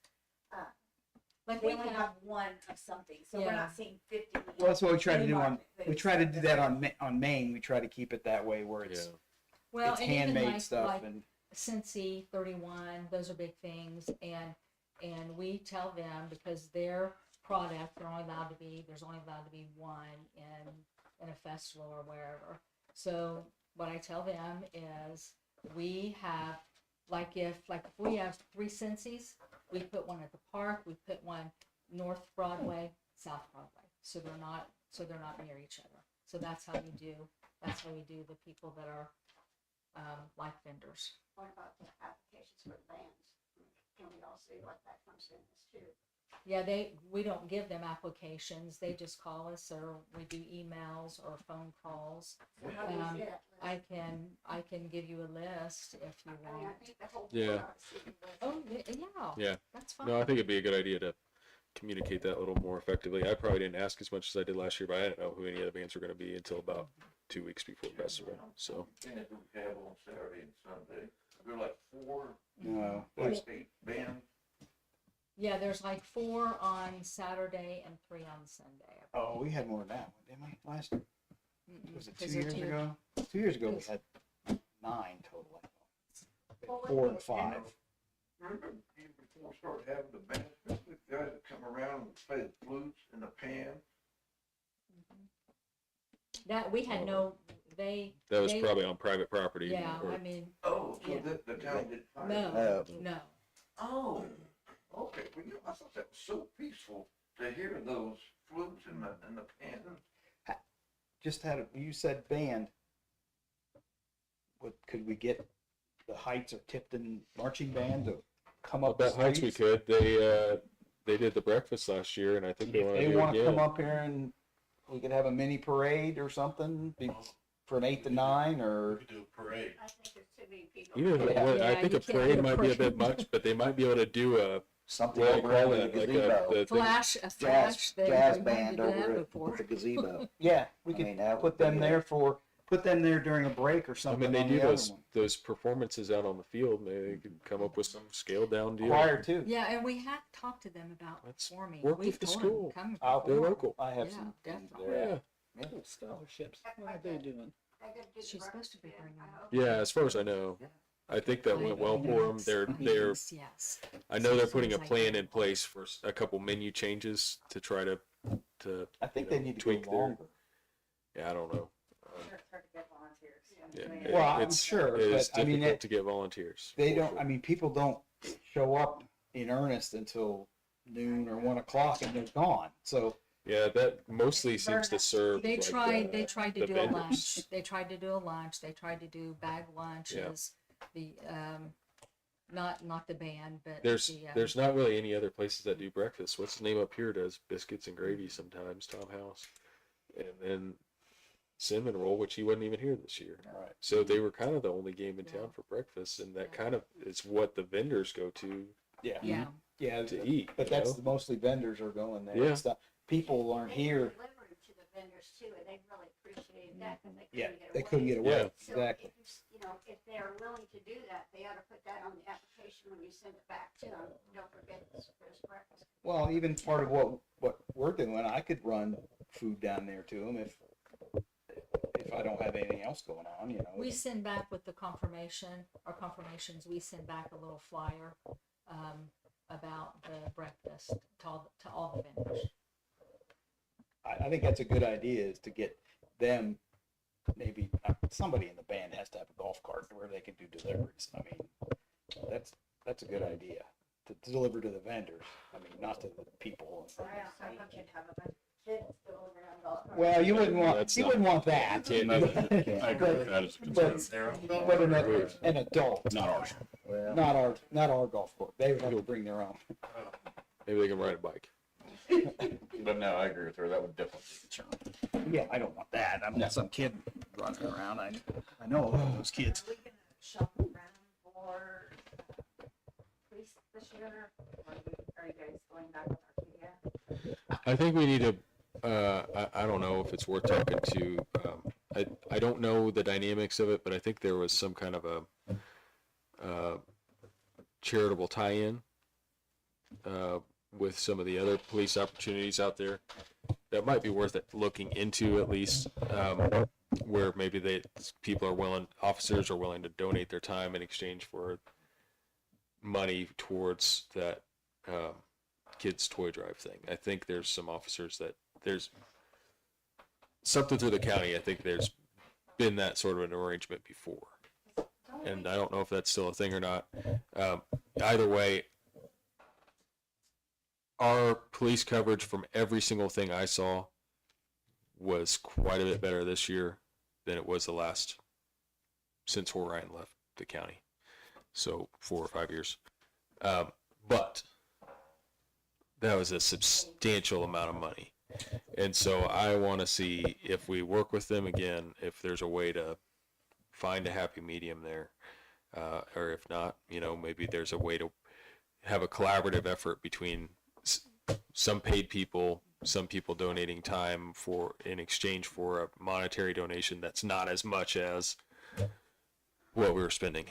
S5: like
S10: they
S5: we
S10: only
S5: have,
S10: have one of something, so we're
S5: Yeah.
S10: not seeing 50.
S3: well, that's what we try to
S10: mini
S3: do on,
S10: market
S3: we
S10: booths.
S3: try to do that on Main, we try to keep it that way where
S2: yeah,
S3: it's,
S5: well,
S3: it's
S5: and even
S3: handmade
S5: like,
S3: stuff
S5: like
S3: and,
S5: Cincy 31, those are big things, and we tell them because their product, there's only allowed to be one in a festival or wherever. So what I tell them is we have, if we have 3 Cincy's, we put one at the park, we put one North Broadway, South Broadway, so they're not near each other. So that's how we do the people that are like vendors.
S9: What about the applications for the bands? Can we all see what that comes in as too?
S5: Yeah, we don't give them applications, they just call us, or we do emails or phone calls.
S9: So how do you
S5: Um,
S9: see that list?
S5: I can give you a list if you
S9: I mean, I
S5: want.
S9: think the whole
S2: Yeah.
S9: board ought to see the list.
S5: Oh, yeah.
S2: Yeah.
S5: That's fine.
S2: no, I think it'd be a good idea to communicate that a little more effectively. I probably didn't ask as much as I did last year, but I didn't know who any of the bands were gonna be until about 2 weeks before the festival, so.
S6: And if we have on Saturday and Sunday, we're like 4,
S3: no.
S6: like 8 bands.
S5: Yeah, there's like 4 on Saturday and 3 on Sunday.
S3: Oh, we had more than that, didn't we, last,
S5: Mm-mm,
S3: was it
S5: 'cause
S3: 2
S5: they're
S3: years
S5: tiered.
S3: ago? 2 years ago, we had 9 total. I thought.
S9: Well,
S3: 4 and
S9: wait,
S3: 5.
S6: Remember even before we started having the bands, the guys that come around and play the flutes and the pan?
S5: That, we had they,
S2: That was
S5: They-
S2: probably on private property.
S5: yeah,
S2: or-
S5: I mean,
S6: Oh, so
S5: Yeah.
S6: the town did fine.
S5: no, no.
S6: Oh, okay, well, I thought that was so peaceful to hear those flutes and the pan.
S3: Just you said band. What, could we get the Heights or Tipton marching band to come
S2: I
S3: up the
S2: bet Heights we
S3: streets?
S2: could. They did the breakfast last year, and I think they
S3: If
S2: want
S3: they
S2: to do it
S3: wanna come
S2: again.
S3: up here and we could have a mini parade or something for an 8 to 9,
S1: We
S3: or,
S1: could do a parade.
S9: I think there's too many people.
S2: Even if it
S3: Yeah.
S2: was-
S5: Yeah,
S2: I think
S5: you
S2: a
S5: can't do
S2: parade
S5: a
S2: might be a
S5: parade.
S2: bit much, but they might be able to do a
S4: Something
S2: what do you
S4: over
S2: call
S4: with
S2: it,
S4: the
S2: like
S4: gazebo.
S2: the
S5: Flash, they
S4: Jazz
S5: wanted
S4: band
S5: to do that
S4: over it
S5: before.
S4: with the gazebo.
S3: yeah, we
S4: I
S3: could
S4: mean, that
S3: put
S4: would be
S3: them
S4: it.
S3: there put them there during a break or
S2: I
S3: something.
S2: mean, they
S3: on
S2: do
S3: the other
S2: those
S3: one.
S2: those performances out on the field. Maybe they could come up with some scaled down deal.
S3: Choir too.
S5: Yeah, and we have talked to them about
S2: Let's
S5: performing.
S2: work
S5: We've
S2: with the
S5: told
S2: school.
S5: them, come
S3: I'll-
S2: They're
S5: perform.
S2: local.
S3: I have
S5: Yeah,
S3: some things
S5: definitely.
S3: there.
S2: Yeah,
S11: Scholarships.
S9: That-
S11: What are they doing?
S9: They gotta do the
S5: She's supposed to be
S9: breakfast
S5: bringing
S9: band, I
S5: them.
S9: hope.
S2: yeah. As far as I know, I think that went well for them. They're.
S5: Yes.
S2: I know they're
S5: As soon
S2: putting a
S5: as I
S2: plan
S5: get
S2: in place for a couple menu changes to try to.
S3: I think
S2: you
S3: they
S2: know,
S3: need to
S2: tweak
S3: go
S2: their-
S3: longer.
S2: Yeah, I don't know.
S10: It's hard to get volunteers.
S2: Yeah,
S3: Well, I'm
S2: it's-
S3: sure,
S2: it is
S3: but I mean,
S2: difficult to get volunteers.
S3: They
S2: for
S3: don't,
S2: sure.
S3: I mean, people don't show up in earnest until noon or 1 o'clock and they're gone. So
S2: Yeah, that mostly seems to serve.
S5: They
S2: like,
S5: tried,
S2: the-
S5: they tried to
S2: the
S5: do a
S2: vendors.
S5: lunch. They tried to do a lunch. They tried to do bag lunches. The, not the band, but
S2: There's not really any other places that do breakfast. What's the name up here does biscuits and gravy sometimes, Tom House. And then cinnamon roll, which he wasn't even here this year.
S3: right.
S2: So they were kind of the only game in
S5: Yeah.
S2: town for breakfast, and that
S5: Yeah.
S2: kind of is what the vendors go to
S3: Yeah.
S5: yeah.
S3: Yeah.
S2: to eat.
S3: But
S2: you
S3: that's
S2: know?
S3: mostly vendors are going there.
S2: Yeah.
S3: It's not, people aren't
S9: They
S3: here.
S9: delivered to the vendors too, and they really appreciated that, because they
S3: Yeah,
S9: couldn't get away.
S3: they couldn't get away.
S2: Yeah.
S9: So
S3: Exactly.
S9: if you, you know, if they're willing to do that, they ought to put that on the application when you send it back to them. Don't forget there's breakfast.
S3: Well, even part of what we're doing, I could run food down there to them if I don't have anything else going on, you know.
S5: We send back with the confirmation, or confirmations, we send back a little flyer, about the breakfast to all the vendors.
S3: I think that's a good idea, is to get them, maybe somebody in the band has to have a golf cart where they can do deliveries. I mean, that's a good idea, to deliver to the vendors. I mean, not to the people.
S10: I think you'd have a bunch of kids go around golf carts.
S3: Well, you wouldn't want
S2: That's
S3: that.
S2: Can't
S8: I
S2: do that.
S8: agree with that as a concern.
S3: But an adult,
S8: Not ours.
S4: Well,
S3: not our golf course. They would have to bring their own.
S2: Maybe they can ride a bike.
S8: But no, I agree with her. That would definitely be a concern.
S3: Yeah, I don't want that. I'm not some kid running around. I know those kids.
S10: Are we gonna shop around for police this year, or are you guys going back with Arcadia?
S2: I think we need to. I don't know if it's worth talking to. I don't know the dynamics of it, but I think there was some kind of a charitable tie-in with some of the other police opportunities out there that might be worth it looking into, at least, where maybe officers are willing to donate their time in exchange for money towards that kids toy drive thing. I think there's some officers that there's something through the county. I think there's been that sort of an arrangement before, and I don't know if that's still a thing or not. Either way, our police coverage from every single thing I saw was quite a bit better this year than it was since Orion left the county. So 4 or 5 years. But that was a substantial amount of money. And so I want to see if we work with them again, if there's a way to find a happy medium there. Or if not, maybe there's a way to have a collaborative effort between some paid people, some people donating time in exchange for a monetary donation that's not as much as what we were spending.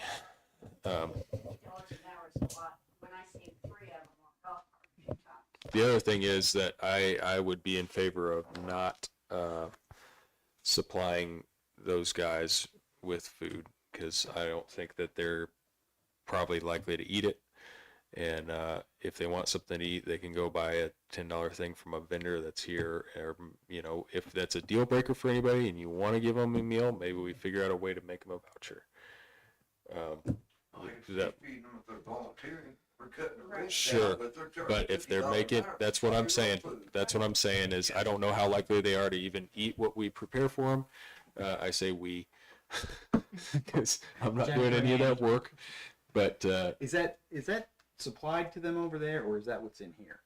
S10: $8 an hour is a lot. When I see 3 of them on golf carts,
S2: The other thing is that I would be in favor of not supplying those guys with food, because I don't think that they're probably likely to eat it. And if they want something to eat, they can go buy a $10 thing from a vendor that's here. Or, if that's a deal breaker for anybody and you want to give them a meal, maybe we figure out a way to make them a voucher.
S6: Feeding them if they're volunteering, we're cutting the rate
S2: Sure,
S6: down, but they're charging
S2: But if they're
S6: $50
S2: making,
S6: an hour
S2: that's
S6: for
S2: what I'm
S6: $5
S2: saying.
S6: food.
S2: That's what I'm saying is I don't know how likely they are to even eat what we prepare for them. I say we, because I'm not doing any of that work. But
S3: Is that supplied to them over there, or is that what's in here?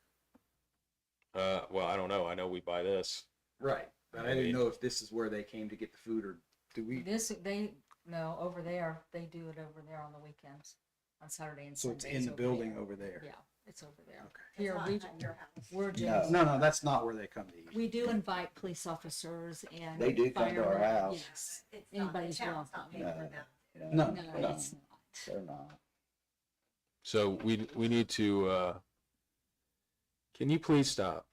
S2: well, I don't know. I know we buy this.
S3: Right. But I didn't know if this is where they came to get the food, or do we?
S5: No, over there, they do it over there on the weekends, on Saturday and
S3: So
S5: Sundays.
S3: it's in the
S5: over
S3: building
S5: there.
S3: over there.
S5: Yeah, it's over there.
S3: Okay.
S5: Here,
S10: It's
S5: we,
S10: not at your house.
S5: we're
S4: No.
S5: just,
S3: No, that's not where they come to eat.
S5: we do invite police officers and.
S4: They do come to our
S5: firemen,
S4: house.
S5: Yes.
S10: It's not, the
S5: Anybody's
S10: town's not
S5: welcome.
S10: paying
S4: No,
S10: for them.
S3: No,
S5: No,
S3: no.
S5: it's not.
S4: they're not.
S2: So we need to. Can you please stop?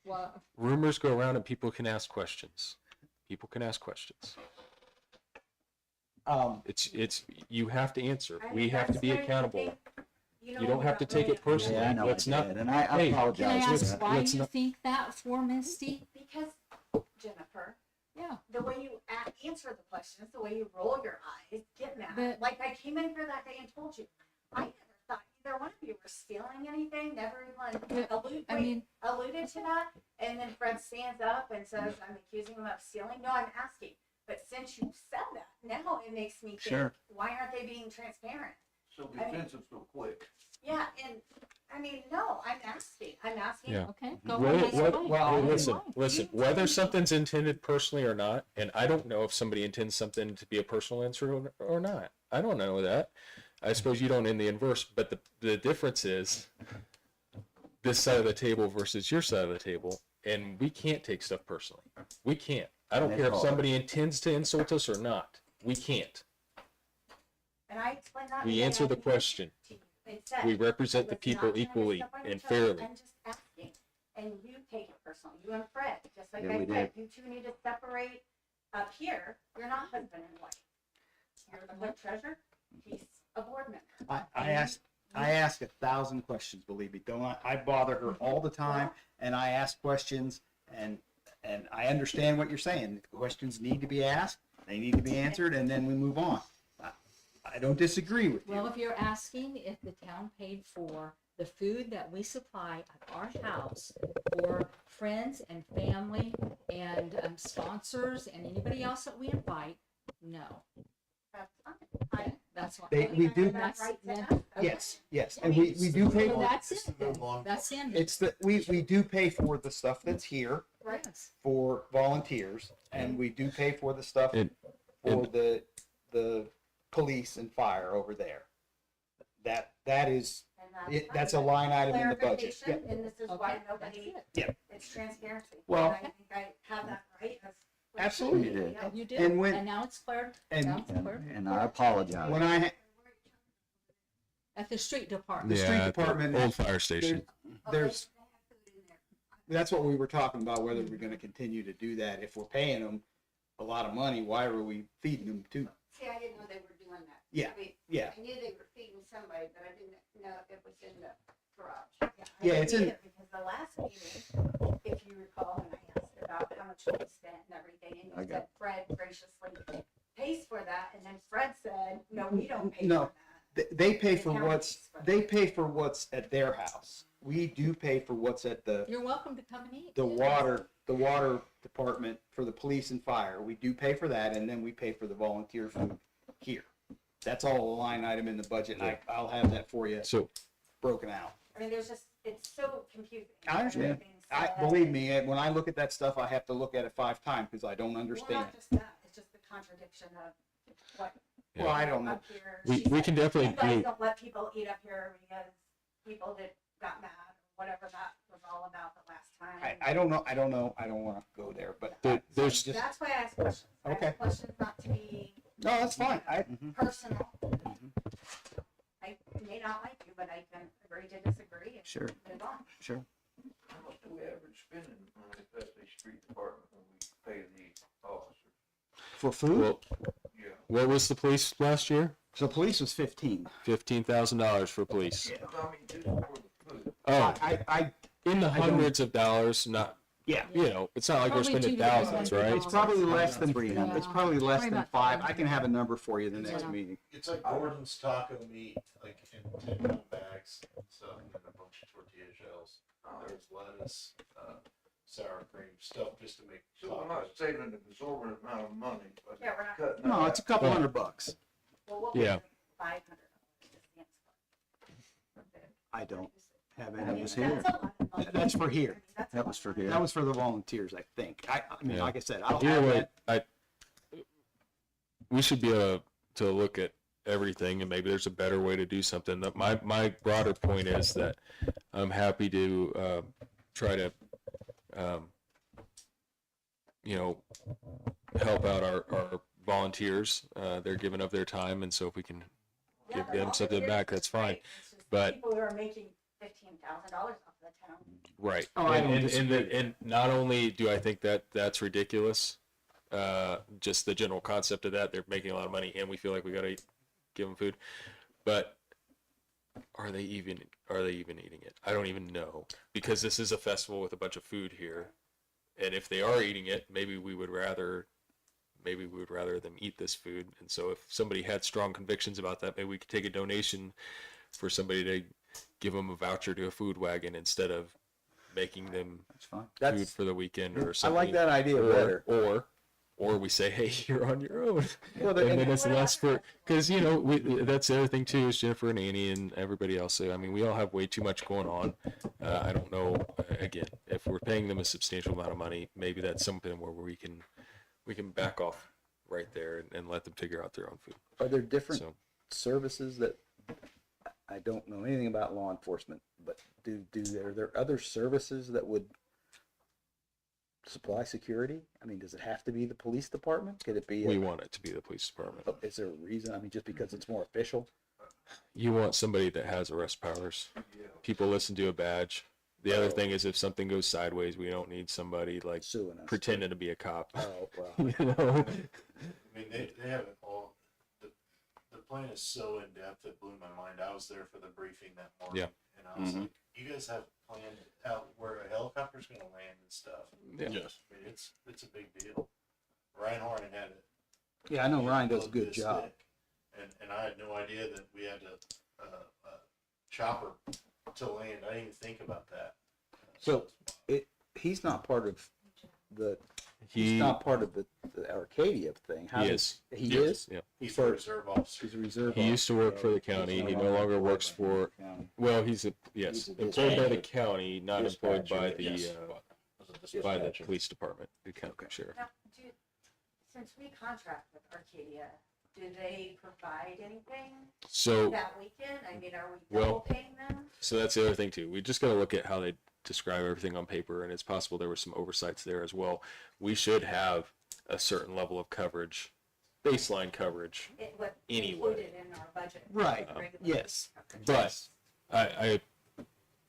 S5: Well,
S2: Rumors go around and people can ask questions. People can ask questions. It's you have to answer.
S10: I
S2: We
S10: think
S2: have to
S10: that's
S2: be
S10: where you
S2: accountable.
S10: think,
S2: You don't have to take it
S10: really-
S2: personally.
S4: Yeah, I know
S2: Let's
S4: I
S2: not-
S4: did, and I
S2: Hey,
S5: can I
S4: apologize for
S5: ask
S4: that.
S5: why
S2: let's
S5: you
S2: not-
S5: think that for, Misty?
S10: Because, Jennifer,
S5: Yeah.
S10: the way you answer the questions, the way you roll your eyes, get mad.
S5: But-
S10: Like I came in here that day and told you, I never thought either one of you were stealing anything, never even
S5: I mean,
S10: alluded to that. And then Fred stands up and says, I'm accusing him of stealing. No, I'm asking. But since you said that, now it makes me think,
S4: Sure.
S10: why aren't they being transparent?
S6: So defensive so quick.
S10: Yeah, and I mean, no, I'm asking.
S2: Yeah.
S5: okay, go
S2: Well,
S5: ahead.
S2: what-
S5: That's fine.
S3: well,
S2: Hey,
S3: I
S2: listen,
S5: Fine.
S2: listen. Whether something's intended personally or not, and I don't know if somebody intends something to be a personal answer or not. I don't know that. I suppose you don't in the inverse, but the difference is this side of the table versus your side of the table, and we can't take stuff personally. We can't. I don't care if somebody intends to insult us or not. We can't.
S10: And I explained that.
S2: We
S10: today.
S2: answer
S10: I
S2: the
S10: think
S2: question.
S10: to you. It said,
S2: We represent
S10: I
S2: the
S10: was
S2: people
S10: not trying to
S2: equally
S10: step on your
S2: and
S10: toes.
S2: fairly.
S10: I'm just asking. And you take it personal. You and Fred, just like
S4: Yeah,
S10: I
S4: we
S10: said, you two need to separate up here. You're not husband and wife. You're the clerk treasurer. He's a board member.
S11: I ask 1,000 questions, believe me. Don't I bother her all the time, and I ask questions, and I understand what you're saying. Questions need to be asked, they need to be answered, and then we move on. I don't disagree with
S5: Well,
S11: you.
S5: if you're asking if the town paid for the food that we supply at our house for friends and family and sponsors and anybody else that we invite, no.
S10: That's fine.
S5: Okay, that's what.
S11: We do-
S5: That's-
S10: Right to
S5: then-
S10: ask.
S11: Yes, and we do pay
S5: So
S11: for,
S5: that's
S1: Just
S5: it.
S1: to move on.
S5: That's in.
S11: it's the, we do pay for the stuff that's here
S5: Yes.
S11: for volunteers, and we do pay for the stuff
S2: And-
S11: for the police and fire over there. That is,
S10: And
S11: that's a line item in the budget.
S10: clarification,
S11: Yeah.
S10: and this is
S5: Okay,
S10: why
S5: that's
S10: nobody,
S5: it.
S10: it's transparency.
S11: Well-
S10: And I think I have that right. That's what
S11: Absolutely.
S10: should be,
S4: You did.
S10: yeah.
S5: You did,
S11: And when-
S5: and now it's cleared.
S11: And-
S5: Now it's cleared.
S4: And I apologize.
S11: When I,
S5: At the street department.
S11: The street
S2: at the
S11: department-
S2: old fire station.
S11: there's, that's what we were talking about, whether we're gonna continue to do that. If we're paying them a lot of money, why are we feeding them too?
S9: See, I didn't know they were doing that.
S11: Yeah,
S9: I mean,
S11: yeah.
S9: I knew they were feeding somebody, but I didn't know it was in the garage.
S10: I
S11: Yeah, it's
S10: did
S11: in-
S10: it Because the last meeting, if you recall, and I asked about how much we spent and everything,
S4: I
S10: and you
S4: got-
S10: said Fred graciously pays for that, and then Fred said, no, we don't pay
S11: No.
S10: for that.
S11: They pay for
S10: The county
S11: what's,
S10: pays for
S11: they
S10: that.
S11: pay for what's at their house. We do pay for what's at the
S5: You're welcome to come and eat.
S11: water department for the police and fire. We do pay for that, and then we pay for the volunteer food here. That's all a line item in the budget, and I'll have that for you
S2: So
S11: broken out.
S10: I mean, there's just, it's so confusing.
S11: I understand.
S10: Everything's said.
S11: Believe me, when I look at that stuff, I have to look at it 5 times because I don't
S10: Well,
S11: understand.
S10: not just that, it's just the contradiction of what.
S2: Yeah.
S11: Well, I don't know.
S10: Up here,
S2: we,
S10: she
S2: we
S10: said,
S2: can
S10: you
S2: definitely
S10: guys
S2: do.
S10: don't let people eat up here because people that got mad, or whatever that was all about the last time.
S11: I don't know. I don't want to go there, but
S2: There's
S11: just
S10: That's why I ask questions. I
S11: Okay.
S10: ask questions not to be
S11: no. That's fine.
S10: personal. I may not like you, but I can agree to disagree and
S4: Sure.
S10: move on.
S4: Sure.
S6: How much do we average spending on the street department when we pay the officers?
S11: For food,
S2: Well,
S6: Yeah.
S2: what was the police last year?
S11: so police was 15.
S2: $15,000 for police.
S6: I mean, just for the food.
S2: Oh,
S11: I
S2: in the
S11: I don't-
S2: hundreds of dollars. Not,
S11: yeah.
S2: you know, it's not like we're
S5: Probably
S2: spending
S5: $200.
S2: thousands, right?
S11: It's probably less than
S4: 300.
S11: It's probably less
S5: Probably
S11: than
S5: about
S11: 5.
S5: 500.
S11: I can have a number for you the next
S5: Yeah.
S11: meeting.
S1: It's like Gordon's taco meat, like in 10-pound bags and stuff, and then a bunch of tortilla shells. There's lettuce, sour cream, stuff just to make
S6: So we're
S1: tacos.
S6: not saving an exorbitant amount of money, but
S10: Yeah, we're not-
S6: cutting
S11: No,
S6: that
S11: it's a
S6: out.
S11: couple
S2: Well-
S11: $100.
S10: Well, what
S2: Yeah.
S10: was it? $500.
S11: I don't have
S4: That
S11: any.
S4: was
S11: of that.
S4: here.
S10: That's a lot of money.
S11: That's for here.
S10: I mean, that's a
S4: That
S10: lot
S4: was for
S10: of
S4: here.
S10: money.
S11: That was for the volunteers, I think. I mean,
S2: Yeah.
S11: like I said, I'll
S2: Either
S11: have
S2: way,
S11: that.
S2: we should be able to look at everything, and maybe there's a better way to do something. My broader point is that I'm happy to try to you know, help out our volunteers. They're giving up their time, and so if we can
S10: Yeah,
S2: give
S10: they're
S2: them something
S10: volunteers,
S2: back, that's fine.
S10: right? It's just
S2: But-
S10: people who are making $15,000 off the town.
S2: Right.
S11: Oh, I don't
S2: and
S11: disagree.
S2: and not only do I think that that's ridiculous, just the general concept of that, they're making a lot of money and we feel like we got to give them food, but are they even eating it? I don't even know, because this is a festival with a bunch of food here. And if they are eating it, maybe we would rather them eat this food. And so if somebody had strong convictions about that, maybe we could take a donation for somebody to give them a voucher to a food wagon instead of making them
S4: That's fine.
S2: food
S11: That's,
S2: for the weekend or
S11: I
S2: something.
S11: like that idea better.
S2: Or we say, hey, you're on your own.
S11: Well,
S2: And then it's less for, because, you know, that's the other thing too, is Jennifer and Annie and everybody else. So, I mean, we all have way too much going on. I don't know, again, if we're paying them a substantial amount of money, maybe that's something where we can back off right there and let them figure out their own food.
S11: Are there different
S2: So,
S11: services that, I don't know anything about law enforcement, but are there other services that would supply security? I mean, does it have to be the police department? Could it be?
S2: we want it to be the police department.
S11: Is there a reason? I mean, just because it's more official?
S2: You want somebody that has arrest powers. People listen to a badge. The other thing is if something goes sideways, we don't need somebody like
S11: Suing us.
S2: pretending to be a cop.
S11: Oh, well.
S2: You know?
S1: I mean, they have it all. The plan is so in depth it blew my mind. I was there for the briefing that morning, and I was
S8: Mhm.
S1: like, "You guys have planned out where a helicopter's going to land and stuff."
S2: Yeah.
S8: Yes.
S1: I mean, it's a big deal. Ryan Horn had it.
S11: Yeah, I know Ryan does a
S1: looked
S11: good
S1: this
S11: job.
S1: thick, and I had no idea that we had a chopper to land. I didn't even think about that.
S11: So he's not part of he's
S2: He
S11: not part of the Arcadia thing. How
S2: he
S11: does-
S2: is.
S11: He
S2: Yes.
S11: is?
S2: Yeah.
S1: He's a reserve officer.
S11: He's a reserve.
S2: He used to work for the county. He no longer works for. Well, he's a
S11: He's a
S2: employed by the
S8: dispatcher.
S2: county, not employed by the
S8: Yes.
S2: by the police department, the county
S11: Okay.
S2: sheriff.
S10: Now, since we contract with Arcadia, do they provide anything
S2: So
S10: that weekend? I mean, are we
S2: Well-
S10: double paying them?
S2: So that's the other thing too. We just got to look at how they describe everything on paper, and it's possible there were some oversights there as well. We should have a certain level of coverage, baseline coverage,
S10: It was
S2: Anyway.
S10: included in our budget.
S11: Right.
S10: regular-
S11: Yes.
S10: Okay.
S2: but I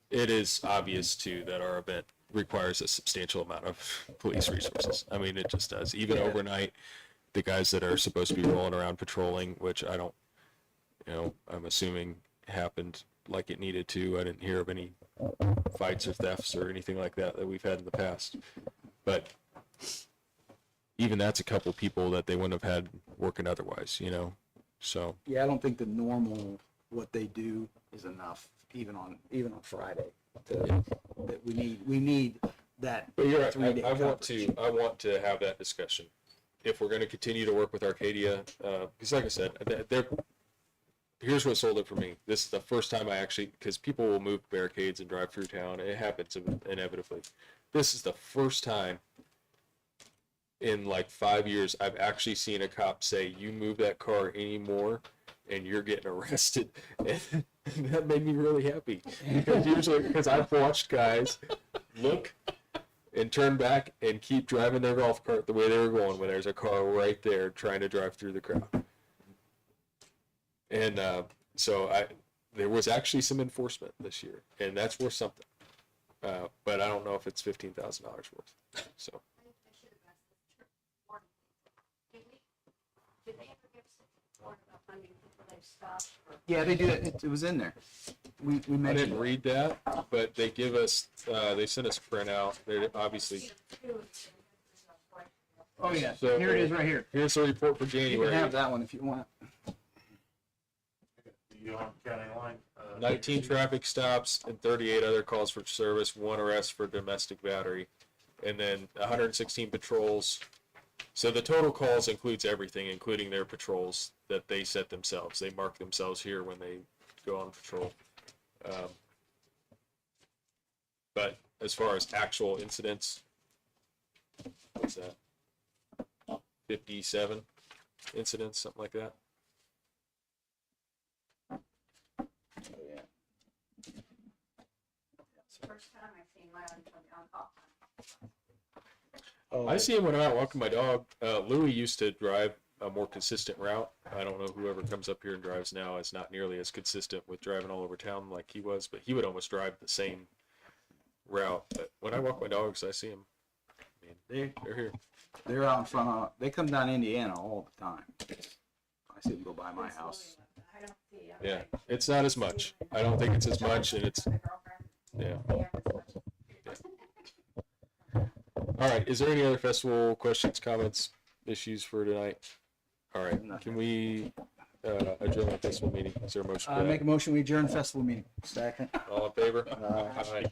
S2: it is obvious too that our event requires a substantial amount of police resources. I mean, it just does. Even
S11: Yeah.
S2: overnight, the guys that are supposed to be rolling around patrolling, which I don't, you know, I'm assuming happened like it needed to. I didn't hear of any fights or thefts or anything like that that we've had in the past. But even that's a couple people that they wouldn't have had working otherwise, you know. So
S11: Yeah, I don't think the normal what they do is enough, even on Friday. That we need that.
S2: but you're right.
S11: 3-day
S2: I want
S11: coverage.
S2: to have that discussion if we're going to continue to work with Arcadia. Because like I said, here's what sold it for me. This is the first time I actually, because people will move barricades and drive through town. It happens inevitably. This is the first time in like 5 years I've actually seen a cop say, "You move that car anymore, and you're getting arrested." And that made me really happy because I've watched guys look and turn back and keep driving their golf cart the way they were going when there's a car right there trying to drive through the crowd. And so there was actually some enforcement this year, and that's worth something. But I don't know if it's $15,000 worth. So
S9: I should have asked this warning. Did they ever give us a report about how many people they've stopped? Or
S11: Yeah, they do that. It was in there. We
S2: I
S11: mentioned
S2: didn't read that, but they give us, they sent us a printout. They obviously.
S11: Oh yeah,
S2: So-
S11: here it is right here.
S2: Here's the report for
S11: You can
S2: January.
S11: have that one if you want.
S1: You on county line?
S2: 19 traffic stops and 38 other calls for service, 1 arrest for domestic battery, and then 116 patrols. So the total calls includes everything, including their patrols that they set themselves. They mark themselves here when they go on patrol. But as far as actual incidents, what's that? 57 incidents, something like that.
S11: Oh, yeah.
S10: It's the first time I've seen my own on call time.
S11: Oh,
S2: I see him when I'm out walking my dog. Louis used to drive a more consistent route. I don't know whoever comes up here and drives now is not nearly as consistent with driving all over town like he was, but he would almost drive the same route. But when I walk my dogs, I see him. I mean, they're here.
S11: They're out in front of. They come down Indiana all the time. I see them go by my house.
S10: I don't see.
S2: Yeah, it's not as much. I don't think it's as much, and it's yeah. All right. Is there any other festival questions, comments, issues for tonight? All right. Can we adjourn the festival meeting. Is there a motion for
S3: Make
S2: that?
S3: a motion, we adjourn festival meeting. Second.
S2: All in favor?
S3: Aye.
S2: Aye.